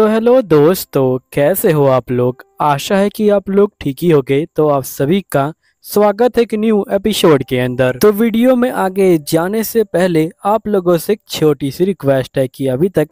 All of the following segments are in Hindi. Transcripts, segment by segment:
तो हेलो दोस्तों, कैसे हो आप लोग। आशा है कि आप लोग ठीक ही होंगे। तो आप सभी का स्वागत है एक न्यू एपिसोड के अंदर। तो वीडियो में आगे जाने से पहले आप लोगों से एक छोटी सी रिक्वेस्ट है कि अभी तक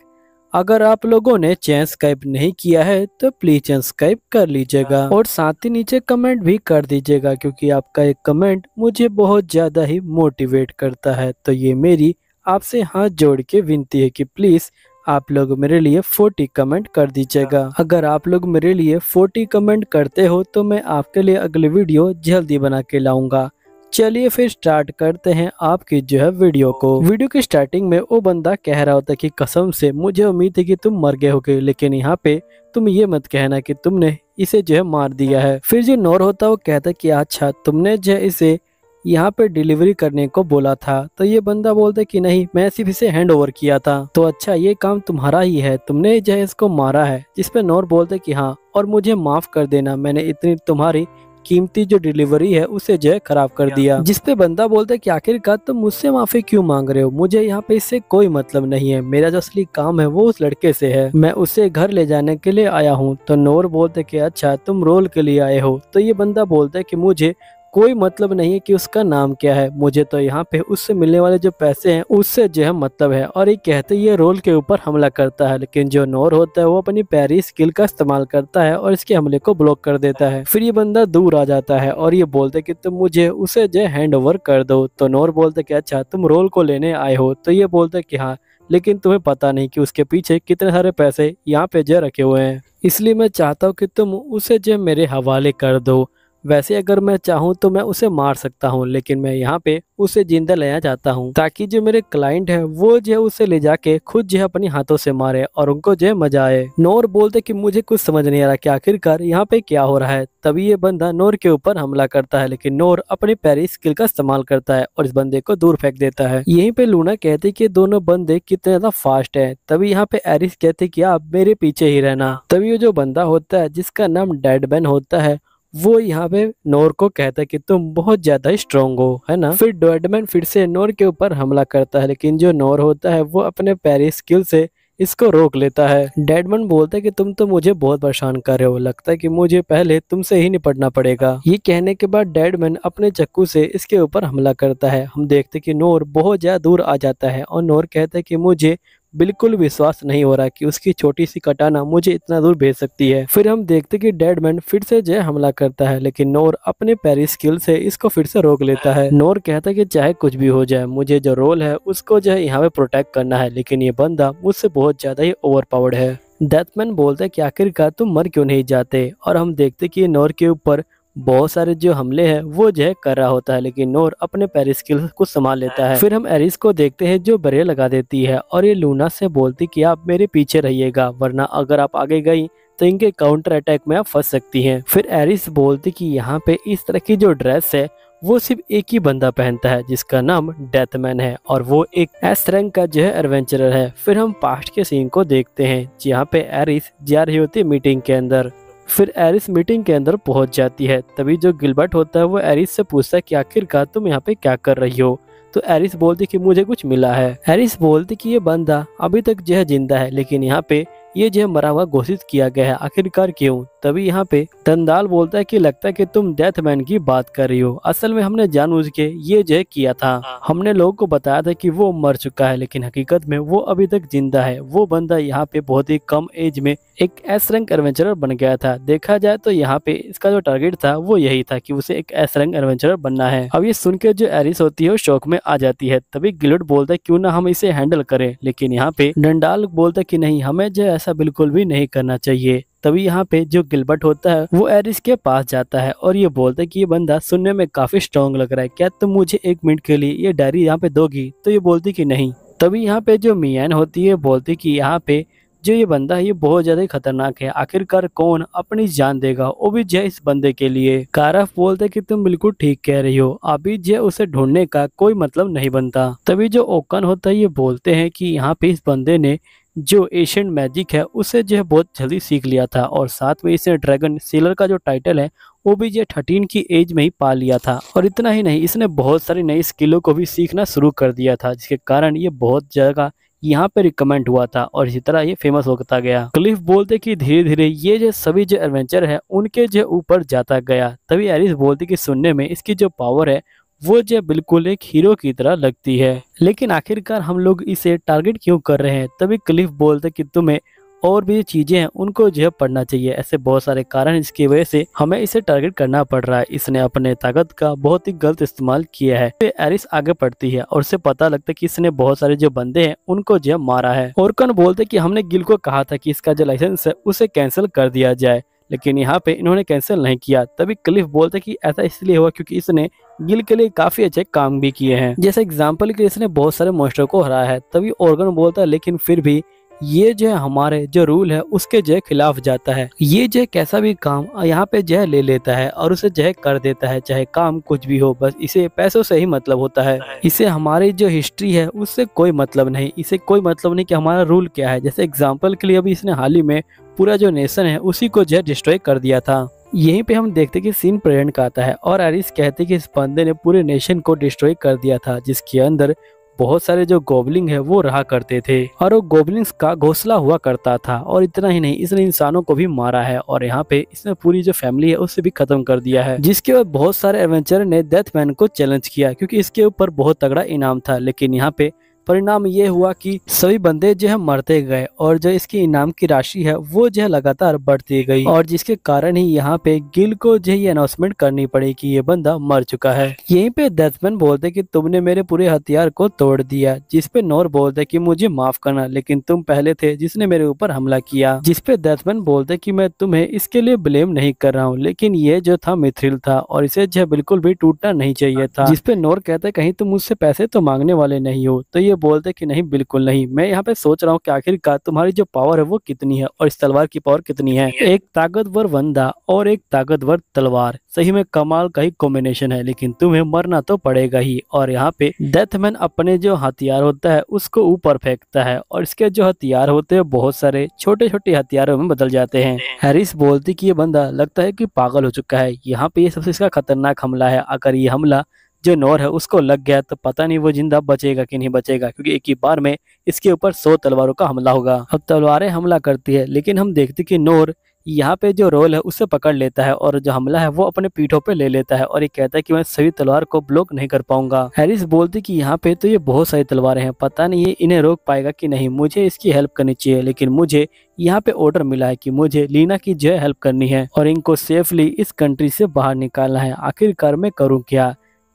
अगर आप लोगों ने चैनल सब्सक्राइब नहीं किया है तो प्लीज चैनल सब्सक्राइब कर लीजिएगा और साथ ही नीचे कमेंट भी कर दीजिएगा, क्योंकि आपका एक कमेंट मुझे बहुत ज्यादा ही मोटिवेट करता है। तो ये मेरी आपसे हाथ जोड़ के विनती है कि प्लीज आप लोग मेरे लिए 40 कमेंट कर दीजिएगा। अगर आप लोग मेरे लिए 40 कमेंट करते हो तो मैं आपके लिए अगली वीडियो जल्दी बना के लाऊंगा। चलिए फिर स्टार्ट करते हैं आपकी जो है वीडियो को। वीडियो की स्टार्टिंग में वो बंदा कह रहा होता है कि कसम से मुझे उम्मीद है कि तुम मर गए होगे, लेकिन यहाँ पे तुम ये मत कहना कि तुमने इसे जो है मार दिया है। फिर जो नोर होता है वो कहता है कि अच्छा तुमने जो है इसे यहाँ पे डिलीवरी करने को बोला था। तो ये बंदा बोलता है कि नहीं, मैं सिर्फ इसे हैंड ओवर किया था। तो अच्छा ये काम तुम्हारा ही है, तुमने जो है इसको मारा है। जिसपे नोर बोलते कि हाँ, और मुझे माफ कर देना, मैंने इतनी तुम्हारी कीमती जो डिलीवरी है उसे जो है खराब कर दिया। जिसपे बंदा बोलता है कि आखिरकार तुम मुझसे माफी क्यों मांग रहे हो, मुझे यहाँ पे इससे कोई मतलब नहीं है। मेरा जो असली काम है वो उस लड़के से है, मैं उसे घर ले जाने के लिए आया हूँ। तो नोर बोलते कि अच्छा तुम रोल के लिए आए हो। तो ये बंदा बोलता है कि मुझे कोई मतलब नहीं है कि उसका नाम क्या है, मुझे तो यहाँ पे उससे मिलने वाले जो पैसे हैं उससे जो है मतलब है। और ये कहते ये रोल के ऊपर हमला करता है, लेकिन जो नोर होता है वो अपनी पैरी स्किल का इस्तेमाल करता है और इसके हमले को ब्लॉक कर देता है। फिर ये बंदा दूर आ जाता है और ये बोलते कि तुम मुझे उसे जो हैंड ओवर कर दो। तो नोर बोलते कि अच्छा तुम रोल को लेने आए हो। तो ये बोलते कि हाँ, लेकिन तुम्हें पता नहीं कि उसके पीछे कितने सारे पैसे यहाँ पे जो रखे हुए हैं, इसलिए मैं चाहता हूँ कि तुम उसे जो मेरे हवाले कर दो। वैसे अगर मैं चाहूँ तो मैं उसे मार सकता हूँ, लेकिन मैं यहाँ पे उसे जिंदा लेना चाहता हूँ ताकि जो मेरे क्लाइंट है वो जो है उसे ले जाके खुद जो है अपनी हाथों से मारे और उनको जो है मजा आए। नोर बोलते कि मुझे कुछ समझ नहीं आ रहा कि आखिरकार यहाँ पे क्या हो रहा है। तभी ये बंदा नोर के ऊपर हमला करता है, लेकिन नोर अपनी पैरी स्किल का इस्तेमाल करता है और इस बंदे को दूर फेंक देता है। यहीं पे लूना कहती कि दोनों बंदे कितने ज्यादा फास्ट है। तभी यहाँ पे एरिस कहते कि आप मेरे पीछे ही रहना। तभी ये जो बंदा होता है जिसका नाम डेडमैन होता है वो यहाँ पे नोर को कहता है कि तुम बहुत ज्यादा स्ट्रांग हो, है ना। फिर डेडमैन फिर से नोर के ऊपर हमला करता है, लेकिन जो नोर होता है वो अपने पैरी स्किल से इसको रोक लेता है। डेडमैन बोलता है कि तुम तो मुझे बहुत परेशान कर रहे हो, लगता है कि मुझे पहले तुमसे ही निपटना पड़ेगा। ये कहने के बाद डेडमैन अपने चाकू से इसके ऊपर हमला करता है। हम देखते कि नोर बहुत ज्यादा दूर आ जाता है और नोर कहता है कि मुझे बिल्कुल विश्वास नहीं हो रहा कि उसकी छोटी सी कटाना मुझे इतना दूर भेज सकती है। फिर हम देखते कि डेडमैन फिर से जो है हमला करता है, लेकिन नोर अपने पैरी स्किल से इसको फिर से रोक लेता है। नोर कहता है कि चाहे कुछ भी हो जाए, मुझे जो रोल है उसको जो है यहाँ पे प्रोटेक्ट करना है, लेकिन ये बंदा मुझसे बहुत ज्यादा ही ओवर पावर्ड है। डेथमैन बोलता है कि आखिरकार तुम मर क्यों नहीं जाते। और हम देखते कि नोर के ऊपर बहुत सारे जो हमले हैं वो जो है कर रहा होता है, लेकिन नोर अपने पैरी स्किल को संभाल लेता है। फिर हम एरिस को देखते हैं जो बरे लगा देती है और ये लूना से बोलती कि आप मेरे पीछे रहिएगा, वरना अगर आप आगे गई तो इनके काउंटर अटैक में आप फंस सकती हैं। फिर एरिस बोलती कि यहाँ पे इस तरह की जो ड्रेस है वो सिर्फ एक ही बंदा पहनता है जिसका नाम डेथमैन है और वो एक एस रैंक का जो है एडवेंचरर है। फिर हम पास्ट के सीन को देखते हैं जहाँ पे एरिस जा रही होती है मीटिंग के अंदर। फिर एरिस मीटिंग के अंदर पहुंच जाती है। तभी जो गिलबर्ट होता है वो एरिस से पूछता है कि आखिरकार तुम यहाँ पे क्या कर रही हो। तो एरिस बोलती कि मुझे कुछ मिला है। एरिस बोलती कि ये बंदा अभी तक जो है जिंदा है, लेकिन यहाँ पे ये जो है मरा हुआ घोषित किया गया है, आखिरकार क्यों। तभी यहाँ पे दंदाल बोलता है कि लगता है कि तुम डेथमैन की बात कर रही हो, असल में हमने जानबूझ के ये जो है किया था। हमने लोगों को बताया था कि वो मर चुका है, लेकिन हकीकत में वो अभी तक जिंदा है। वो बंदा यहाँ पे बहुत ही कम एज में एक एस रैंक एडवेंचरर बन गया था। देखा जाए तो यहाँ पे इसका जो टारगेट था वो यही था कि उसे एक एस रैंक एडवेंचरर बनना है। अब ये सुन के जो एरिस होती है वो शौक में आ जाती है। तभी गिलबर्ट बोलता है क्यों ना हम इसे हैंडल करें, लेकिन यहाँ पे डंडाल बोलता है कि नहीं, हमें जो ऐसा बिल्कुल भी नहीं करना चाहिए। तभी यहाँ पे जो गिलबर्ट होता है वो एरिस के पास जाता है और ये बोलता है कि ये बंदा सुनने में काफी स्ट्रॉन्ग लग रहा है, क्या तुम मुझे 1 मिनट के लिए ये डायरी यहाँ पे दोगी। तो ये बोलती कि नहीं। तभी यहाँ पे जो मियान होती है बोलती कि यहाँ पे जो ये बंदा है ये बहुत ज्यादा खतरनाक है, आखिरकार कौन अपनी जान देगा, वो भी जय इस बंदे के लिए। कारफ बोलते कि तुम बिल्कुल ठीक कह रही हो, अभी जय उसे ढूंढने का कोई मतलब नहीं बनता। तभी जो ओकन होता है ये बोलते हैं कि यहाँ पे इस बंदे ने जो एशियन मैजिक है उसे जो है बहुत जल्दी सीख लिया था और साथ में इसे ड्रैगन सीलर का जो टाइटल है वो भी जो 13 की एज में ही पा लिया था। और इतना ही नहीं, इसने बहुत सारी नई स्किलों को भी सीखना शुरू कर दिया था, जिसके कारण ये बहुत जगह यहाँ पे रिकमेंड हुआ था और इसी तरह ये फेमस होता गया। क्लिफ बोलते कि धीरे धीरे ये जो सभी जो एडवेंचर है उनके जो ऊपर जाता गया। तभी एरिस बोलती कि सुनने में इसकी जो पावर है वो जो बिल्कुल एक हीरो की तरह लगती है, लेकिन आखिरकार हम लोग इसे टारगेट क्यों कर रहे हैं। तभी क्लिफ बोलते कि तुम्हें और भी चीजें हैं उनको जो है पढ़ना चाहिए। ऐसे बहुत सारे कारण हैं जिसकी वजह से हमें इसे टारगेट करना पड़ रहा है। इसने अपने ताकत का बहुत ही गलत इस्तेमाल किया है। फिर एरिस आगे बढ़ती है और उसे पता लगता है कि इसने बहुत सारे जो बंदे हैं उनको जो है मारा है। ओरकन बोलते कि हमने गिल को कहा था कि इसका जो लाइसेंस है उसे कैंसिल कर दिया जाए, लेकिन यहाँ पे इन्होंने कैंसिल नहीं किया। तभी क्लिफ बोलते कि ऐसा इसलिए हुआ क्योंकि इसने गिल के लिए काफी अच्छे काम भी किए हैं, जैसे एग्जाम्पल के इसने बहुत सारे मॉन्स्टर को हराया है। तभी ओरगन बोलता है लेकिन फिर भी ये जो है हमारे जो रूल है उसके जो है खिलाफ जाता है। ये जो है कैसा भी काम यहाँ पे जो है ले लेता है और उसे जो है कर देता है, चाहे काम कुछ भी हो, बस इसे पैसों से ही मतलब होता है। इसे हमारी जो हिस्ट्री है उससे कोई मतलब नहीं, इसे कोई मतलब नहीं कि हमारा रूल क्या है। जैसे एग्जाम्पल के लिए अभी इसने हाल ही में पूरा जो नेशन है उसी को जो है डिस्ट्रॉय कर दिया था। यहीं पे हम देखते कि सीन प्रेजेंट का आता है और एरिस कहते कि इस बंदे ने पूरे नेशन को डिस्ट्रॉय कर दिया था, जिसके अंदर बहुत सारे जो गोबलिंग है वो रहा करते थे और वो गोबलिंग्स का घोंसला हुआ करता था। और इतना ही नहीं, इसने इंसानों को भी मारा है और यहाँ पे इसने पूरी जो फैमिली है उससे भी खत्म कर दिया है। जिसके बाद बहुत सारे एडवेंचर ने डेथमैन को चैलेंज किया क्योंकि इसके ऊपर बहुत तगड़ा इनाम था, लेकिन यहाँ पे परिणाम ये हुआ कि सभी बंदे जो है मरते गए और जो इसकी इनाम की राशि है वो जो है लगातार बढ़ती गई और जिसके कारण ही यहाँ पे गिल को जो ये अनाउंसमेंट करनी पड़ी कि ये बंदा मर चुका है। यहीं पे डेथमैन बोलते कि तुमने मेरे पूरे हथियार को तोड़ दिया, जिसपे नोर बोलते कि मुझे माफ करना, लेकिन तुम पहले थे जिसने मेरे ऊपर हमला किया। जिसपे डेथमैन बोलते कि मैं तुम्हें इसके लिए ब्लेम नहीं कर रहा हूँ, लेकिन ये जो था मिथ्रिल था और इसे जो बिल्कुल भी टूटना नहीं चाहिए था। जिसपे नोर कहते कहीं तुम मुझसे पैसे तो मांगने वाले नहीं हो। तो ये बोलते कि नहीं, बिल्कुल नहीं, मैं यहाँ पे सोच रहा हूँ कि आखिरकार तुम्हारी जो पावर है वो कितनी है और इस तलवार की पावर कितनी है। एक ताकतवर बंदा और एक ताकतवर तलवार, सही में कमाल का ही कॉम्बिनेशन है, लेकिन तुम्हें मरना तो पड़ेगा ही। और यहाँ पे डेथमैन अपने जो हथियार होता है उसको ऊपर फेंकता है और इसके जो हथियार होते हैं बहुत सारे छोटे छोटे हथियारों में बदल जाते हैं। हैरिस बोलती कि ये बंदा लगता है कि पागल हो चुका है। यहाँ पे ये सबसे इसका खतरनाक हमला है। अगर ये हमला जो नोर है उसको लग गया तो पता नहीं वो जिंदा बचेगा कि नहीं बचेगा, क्योंकि एक ही बार में इसके ऊपर 100 तलवारों का हमला होगा। अब तलवारें हमला करती है, लेकिन हम देखते कि नोर यहाँ पे जो रोल है उससे पकड़ लेता है और जो हमला है वो अपने पीठों पे ले लेता है और ये कहता है कि मैं सभी तलवार को ब्लॉक नहीं कर पाऊंगा। हैरिस बोलती कि यहाँ पे तो ये बहुत सारी तलवारें हैं, पता नहीं ये इन्हें रोक पाएगा कि नहीं, मुझे इसकी हेल्प करनी चाहिए। लेकिन मुझे यहाँ पे ऑर्डर मिला है कि मुझे लीना की जो है हेल्प करनी है और इनको सेफली इस कंट्री से बाहर निकालना है। आखिरकार मैं करूँ क्या।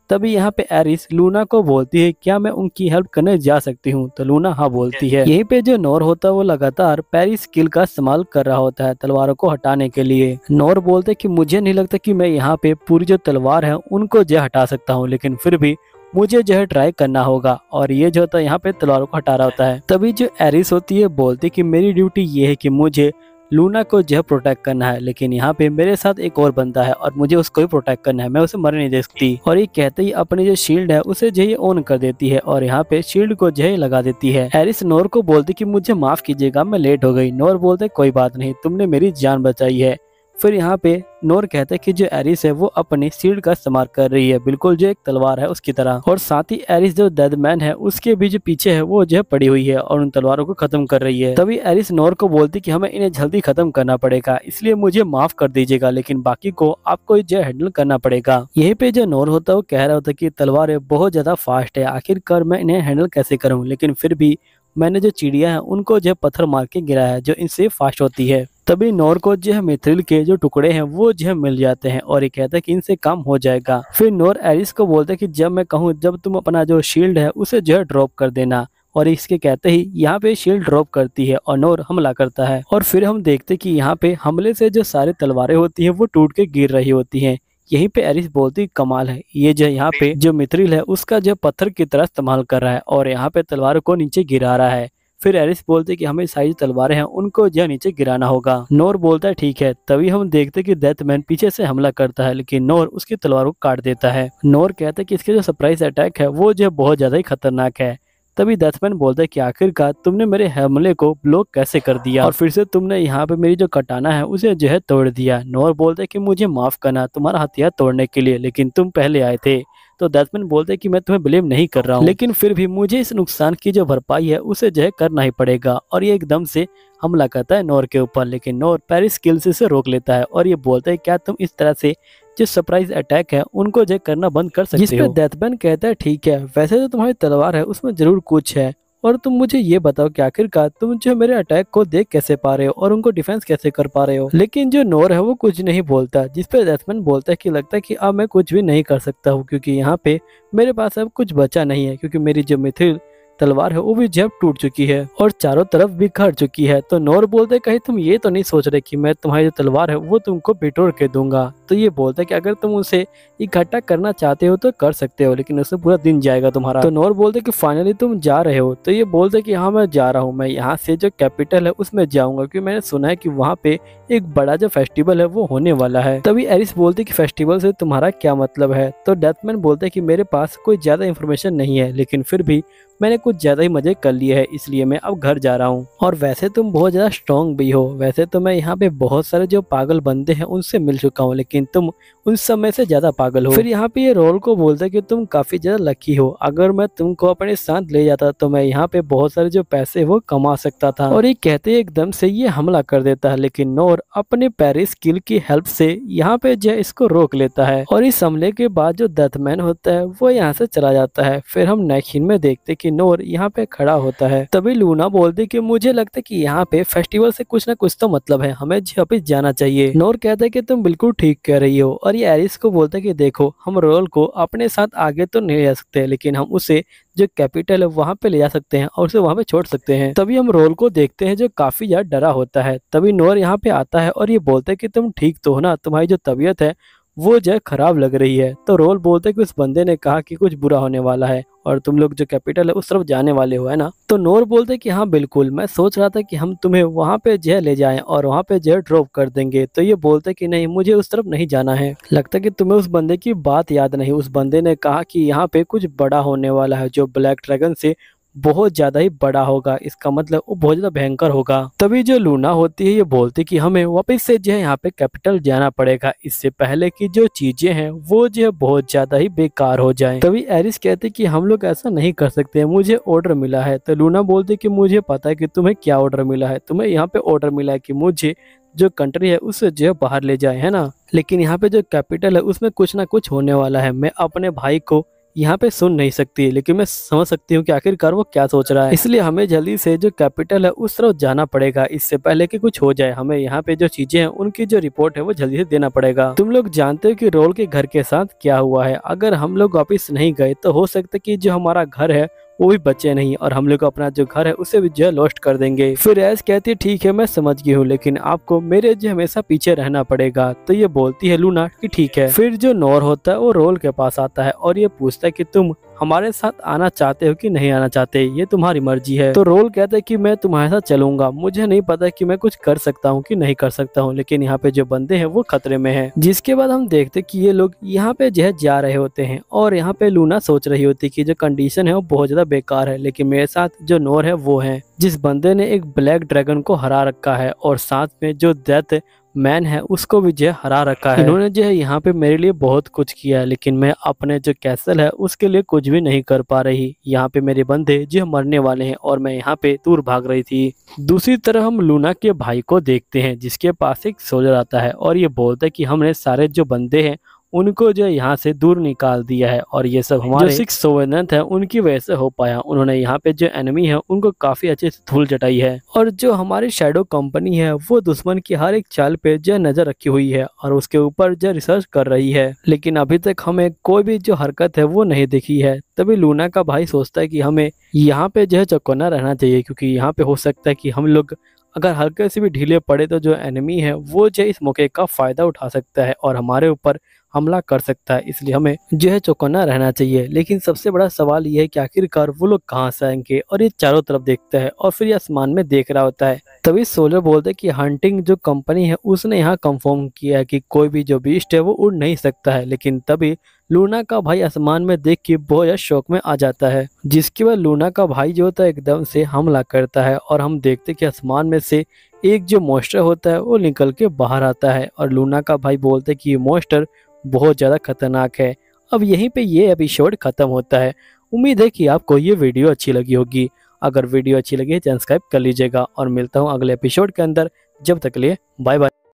तभी यहाँ पे एरिस लूना को बोलती है क्या मैं उनकी हेल्प करने जा सकती हूँ। तो लूना हाँ बोलती है। यहीं पे जो नोर होता है वो लगातार पैरी स्किल का इस्तेमाल कर रहा होता है तलवारों को हटाने के लिए। नोर बोलते कि मुझे नहीं लगता कि मैं यहाँ पे पूरी जो तलवार है उनको जो हटा सकता हूँ, लेकिन फिर भी मुझे जो है ट्राई करना होगा। और ये जो होता है यहाँ पे तलवारों को हटा रहा होता है। तभी जो एरिस होती है बोलती कि मेरी ड्यूटी ये है कि मुझे लूना को जो है प्रोटेक्ट करना है, लेकिन यहाँ पे मेरे साथ एक और बंदा है और मुझे उसको भी प्रोटेक्ट करना है, मैं उसे मरने नहीं दे सकती। और ये कहते ही अपनी जो शील्ड है उसे जो है ऑन कर देती है और यहाँ पे शील्ड को जो है लगा देती है। एरिस नोर को बोलती कि मुझे माफ कीजिएगा मैं लेट हो गई। नोर बोलते कोई बात नहीं, तुमने मेरी जान बचाई है। फिर यहाँ पे नोर कहते हैं कि जो एरिस है वो अपनी शील्ड का इस्तेमाल कर रही है, बिल्कुल जो एक तलवार है उसकी तरह। और साथ ही एरिस जो डेथमैन है उसके भी जो पीछे है वो जो है पड़ी हुई है और उन तलवारों को खत्म कर रही है। तभी एरिस नोर को बोलती कि हमें इन्हें जल्दी खत्म करना पड़ेगा, इसलिए मुझे माफ कर दीजिएगा, लेकिन बाकी को आपको जो हैंडल करना पड़ेगा। यहीं पे जो नोर होता है वो कह रहा होता है कि तलवारें बहुत ज्यादा फास्ट है, आखिरकार मैं इन्हें हैंडल कैसे करूँ, लेकिन फिर भी मैंने जो चिड़िया है उनको जो पत्थर मार के गिराया है जो इनसे फास्ट होती है। तभी नोर को जो है मिथ्रिल के जो टुकड़े हैं वो जो है मिल जाते हैं और ये कहता है कि इनसे काम हो जाएगा। फिर नोर एरिस को बोलता है कि जब मैं कहूँ जब तुम अपना जो शील्ड है उसे जो है ड्रॉप कर देना। और इसके कहते ही यहाँ पे शील्ड ड्रॉप करती है और नोर हमला करता है। और फिर हम देखते कि यहाँ पे हमले से जो सारे तलवारें होती है वो टूट के गिर रही होती है। यहीं पे एरिस बोलती कमाल है, ये जो यहाँ पे जो मिथ्रिल है उसका जो पत्थर की तरह इस्तेमाल कर रहा है और यहाँ पे तलवारों को नीचे गिरा रहा है। फिर एरिस बोलते कि हमें सारी तलवारें हैं उनको जो नीचे गिराना होगा। नोर बोलता है ठीक है। तभी हम देखते कि डेथमैन पीछे से हमला करता है, लेकिन नोर उसकी तलवार को काट देता है। नोर कहता है कि इसके जो सरप्राइज अटैक है वो जो बहुत ज्यादा ही खतरनाक है। तभी डेथमैन बोलता है कि आखिरकार तुमने मेरे हमले को ब्लॉक कैसे कर दिया और फिर से तुमने यहाँ पे मेरी जो कटाना है उसे जो है तोड़ दिया। नोर बोलता है कि मुझे माफ करना तुम्हारा हथियार तोड़ने के लिए, लेकिन तुम पहले आए थे तो डेथमैन बोलते हैं कि मैं तुम्हें ब्लेम नहीं कर रहा हूँ, लेकिन फिर भी मुझे इस नुकसान की जो भरपाई है उसे जो है करना ही पड़ेगा। और ये एकदम से हमला करता है नोर के ऊपर, लेकिन नोर पेरिस किल से इसे रोक लेता है और ये बोलता है क्या तुम इस तरह से जो सरप्राइज अटैक है उनको जो करना बंद कर सकते हो। जिस पे डेथमैन कहता है ठीक है, वैसे तो तुम्हारी तलवार है उसमें जरूर कुछ है, और तुम मुझे ये बताओ कि आखिरकार तुम जो मेरे अटैक को देख कैसे पा रहे हो और उनको डिफेंस कैसे कर पा रहे हो। लेकिन जो नोर है वो कुछ नहीं बोलता, जिस पे डेथमैन बोलता है कि लगता है कि अब मैं कुछ भी नहीं कर सकता हूँ, क्योंकि यहाँ पे मेरे पास अब कुछ बचा नहीं है, क्योंकि मेरी जो मिथिल तलवार है वो भी जब टूट चुकी है और चारों तरफ बिखर चुकी है। तो नोर बोलते कहीं तुम ये तो नहीं सोच रहे कि मैं तुम्हारी जो तलवार है वो तुमको बिटोर के दूंगा। तो ये बोलता है कि अगर तुम उसे इकट्ठा करना चाहते हो तो कर सकते हो, लेकिन उससे पूरा दिन जाएगा तुम्हारा। तो नोर बोलते कि फाइनली तुम जा रहे हो। तो ये बोलते कि हाँ मैं जा रहा हूँ, मैं यहाँ से जो कैपिटल है उसमें जाऊंगा, क्योंकि मैंने सुना है कि वहाँ पे एक बड़ा जो फेस्टिवल है वो होने वाला है। तभी एरिस बोलते कि फेस्टिवल से तुम्हारा क्या मतलब है। तो डेथमैन बोलते कि मेरे पास कोई ज्यादा इन्फॉर्मेशन नहीं है, लेकिन फिर भी मैंने कुछ ज्यादा ही मजे कर लिए है, इसलिए मैं अब घर जा रहा हूँ। और वैसे तुम बहुत ज्यादा स्ट्रॉन्ग भी हो, वैसे तो मैं यहाँ पे बहुत सारे जो पागल बंदे हैं उनसे मिल चुका हूँ, लेकिन तुम उन समय से ज्यादा पागल हो। फिर यहाँ पे ये रोल को बोलते कि तुम काफी ज्यादा लकी हो, अगर मैं तुमको अपने साथ ले जाता तो मैं यहाँ पे बहुत सारे जो पैसे वो कमा सकता था। और ये कहते एकदम से ये हमला कर देता है, लेकिन नोर अपने पेरिस किल की हेल्प से यहाँ पे जो इसको रोक लेता है। और इस हमले के बाद जो डेथमैन होता है वो यहाँ से चला जाता है। फिर हम नेक्स्ट सीन में देखते कि नोर यहाँ पे खड़ा होता है। तभी लूना बोलती कि मुझे लगता है कि यहाँ पे फेस्टिवल से कुछ ना कुछ तो मतलब है, हमें वापस जाना चाहिए। नोर कहता है कि तुम बिल्कुल ठीक कह रही हो, और ये एरिस को बोलता है कि देखो हम रोल को अपने साथ आगे तो नहीं ले सकते, लेकिन हम उसे जो कैपिटल है वहाँ पे ले जा सकते हैं और उसे वहाँ पे छोड़ सकते हैं। तभी हम रोल को देखते हैं जो काफी ज्यादा डरा होता है। तभी नोर यहाँ पे आता है और ये बोलता है कि तुम ठीक तो हो ना, तुम्हारी जो तबीयत है वो जो खराब लग रही है। तो रोल बोलते कि उस बंदे ने कहा कि कुछ बुरा होने वाला है और तुम लोग जो कैपिटल है उस तरफ जाने वाले हो, है ना। तो नोर बोलते कि हाँ बिल्कुल, मैं सोच रहा था कि हम तुम्हें वहाँ पे जो ले जाएं और वहाँ पे जो ड्रॉप कर देंगे। तो ये बोलते कि नहीं, मुझे उस तरफ नहीं जाना है, लगता कि तुम्हें उस बंदे की बात याद नहीं। उस बंदे ने कहा कि यहाँ पे कुछ बड़ा होने वाला है जो ब्लैक ड्रैगन से बहुत ज्यादा ही बड़ा होगा, इसका मतलब वो बहुत ज्यादा भयंकर होगा। तभी जो लूना होती है ये बोलती कि हमें वापस से जो है यहाँ पे कैपिटल जाना पड़ेगा, इससे पहले कि जो चीजें हैं वो जो है बहुत ज्यादा ही बेकार हो जाएं। तभी एरिस कहते कि हम लोग ऐसा नहीं कर सकते, मुझे ऑर्डर मिला है। तो लूना बोलती कि मुझे पता है कि तुम्हें क्या ऑर्डर मिला है, तुम्हें यहाँ पे ऑर्डर मिला है कि मुझे जो कंट्री है उसे जो है बाहर ले जाए, है ना। लेकिन यहाँ पे जो कैपिटल है उसमें कुछ ना कुछ होने वाला है। मैं अपने भाई को यहाँ पे सुन नहीं सकती, लेकिन मैं समझ सकती हूँ कि आखिरकार वो क्या सोच रहा है, इसलिए हमें जल्दी से जो कैपिटल है उस तरफ जाना पड़ेगा, इससे पहले कि कुछ हो जाए। हमें यहाँ पे जो चीजें हैं उनकी जो रिपोर्ट है वो जल्दी से देना पड़ेगा। तुम लोग जानते हो कि रोल के घर के साथ क्या हुआ है, अगर हम लोग वापिस नहीं गए तो हो सकता है कि जो हमारा घर है वो भी बचे नहीं और हम लोग अपना जो घर है उसे भी जो लॉस्ट कर देंगे। फिर ऐस कहती है ठीक है मैं समझ गई हूँ, लेकिन आपको मेरे जो हमेशा पीछे रहना पड़ेगा। तो ये बोलती है लूना कि ठीक है। फिर जो नोर होता है वो रोल के पास आता है और ये पूछता है कि तुम हमारे साथ आना चाहते हो कि नहीं आना चाहते, ये तुम्हारी मर्जी है। तो रोल कहता है कि मैं तुम्हारे साथ चलूंगा, मुझे नहीं पता कि मैं कुछ कर सकता हूँ कि नहीं कर सकता हूँ, लेकिन यहाँ पे जो बंदे हैं वो खतरे में हैं। जिसके बाद हम देखते कि ये लोग यहाँ पे जो है जा रहे होते हैं और यहाँ पे लूना सोच रही होती कि जो कंडीशन है वो बहुत ज्यादा बेकार है, लेकिन मेरे साथ जो नोर है वो है जिस बंदे ने एक ब्लैक ड्रैगन को हरा रखा है और साथ में जो डेथ मैन है उसको भी जो हरा रखा है। इन्होंने जो है यहाँ पे मेरे लिए बहुत कुछ किया है, लेकिन मैं अपने जो कैसल है उसके लिए कुछ भी नहीं कर पा रही। यहाँ पे मेरे बंदे जो मरने वाले हैं और मैं यहाँ पे दूर भाग रही थी। दूसरी तरफ हम लूना के भाई को देखते हैं जिसके पास एक सोल्जर आता है और ये बोलता है कि हमने सारे जो बंदे हैं उनको जो यहाँ से दूर निकाल दिया है और ये सब हमारे जो 6 सोवेनेंट है उनकी वजह से हो पाया। उन्होंने यहाँ पे जो एनिमी है उनको काफी अच्छे से धूल चटाई है और जो हमारी शैडो कंपनी है वो दुश्मन की हर एक चाल पे जो नजर रखी हुई है और उसके ऊपर जो रिसर्च कर रही है, लेकिन अभी तक हमें कोई भी जो हरकत है वो नहीं दिखी है। तभी लूना का भाई सोचता है कि हमें यहाँ पे जो है चौकन्ना रहना चाहिए, क्योंकि यहाँ पे हो सकता है कि हम लोग अगर हल्के से भी ढीले पड़े तो जो एनिमी है वो जो इस मौके का फायदा उठा सकता है और हमारे ऊपर हमला कर सकता है, इसलिए हमें जो है चौकन्ना रहना चाहिए। लेकिन सबसे बड़ा सवाल ये है कि आखिरकार वो लोग कहाँ से आएंगे, और ये चारों तरफ देखता है और फिर ये आसमान में देख रहा होता है। तभी सोलर बोलते हैं कि हंटिंग जो कंपनी है उसने यहाँ कंफर्म किया है कि कोई भी जो बीस्ट है वो उड़ नहीं सकता है। लेकिन तभी लूना का भाई आसमान में देख के बहुत ज्यादा शौक में आ जाता है, जिसके बाद लूना का भाई जो होता है एकदम से हमला करता है और हम देखते कि आसमान में से एक जो मॉन्स्टर होता है वो निकल के बाहर आता है और लूना का भाई बोलते कि ये मॉन्स्टर बहुत ज़्यादा खतरनाक है अब यहीं पे ये एपिसोड खत्म होता है। उम्मीद है कि आपको ये वीडियो अच्छी लगी होगी। अगर वीडियो अच्छी लगी है तो सब्सक्राइब कर लीजिएगा और मिलता हूँ अगले एपिसोड के अंदर। जब तक के लिए बाय बाय।